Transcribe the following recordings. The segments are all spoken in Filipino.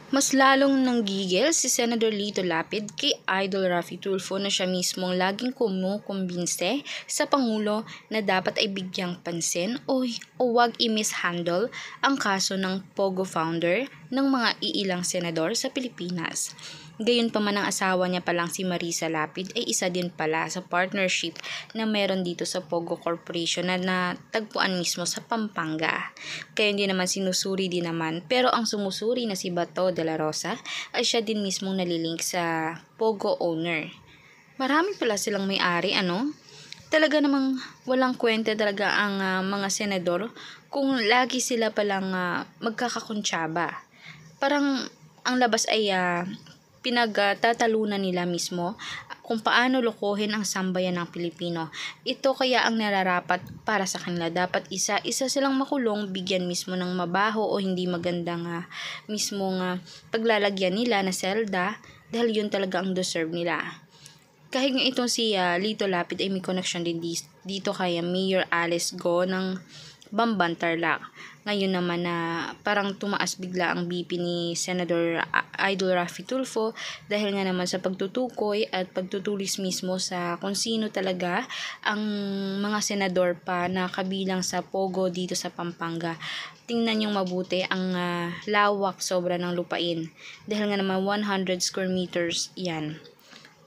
Mas lalong nanggigil si Senador Lito Lapid kay Idol Raffy Tulfo na siya mismong laging kumukumbinse sa Pangulo na dapat ay bigyang pansin o wag i-mishandle ang kaso ng Pogo founder ng mga iilang senador sa Pilipinas. Gayunpaman ang asawa niya palang si Marisa Lapid ay isa din pala sa partnership na meron dito sa Pogo Corporation na natagpuan mismo sa Pampanga. Kaya hindi naman sinusuri din naman, pero ang sumusuri na si Bato de la Rosa ay siya din mismong nalilink sa Pogo owner. Marami pala silang may-ari, ano? Talaga namang walang kwenta talaga ang mga senador kung lagi sila palang magkakakuntsaba. Parang ang labas ay pinagtatalunan nila mismo kung paano lokohin ang sambayan ng Pilipino. Ito kaya ang nararapat para sa kanila. Dapat isa-isa silang makulong, bigyan mismo ng mabaho o hindi magandang mismong paglalagyan nila na selda dahil yun talaga ang deserve nila. Kahit nga itong si Lito Lapid ay may connection din dito kay Mayor Alice Go ng Bamban Tarlac. Ngayon naman na parang tumaas bigla ang BP ni Senador Idol Raffy Tulfo dahil nga naman sa pagtutukoy at pagtutulis mismo sa kung sino talaga ang mga senador pa na kabilang sa Pogo dito sa Pampanga. Tingnan yung mabuti ang lawak sobra ng lupain dahil nga naman 100 square meters yan.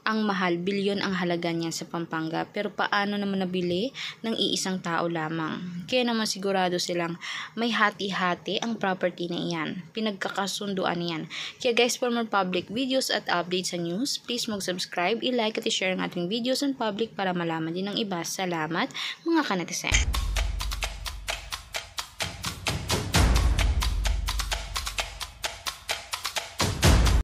Ang mahal, bilyon ang halaga niya sa Pampanga, pero paano naman nabili ng iisang tao lamang? Kaya naman sigurado silang may hati-hati ang property na iyan. Pinagkakasunduan niyan. Kaya guys, for more public videos at updates sa news, please mag-subscribe, i-like at i-share ang ating videos in public para malaman din ng iba. Salamat mga kanetisen.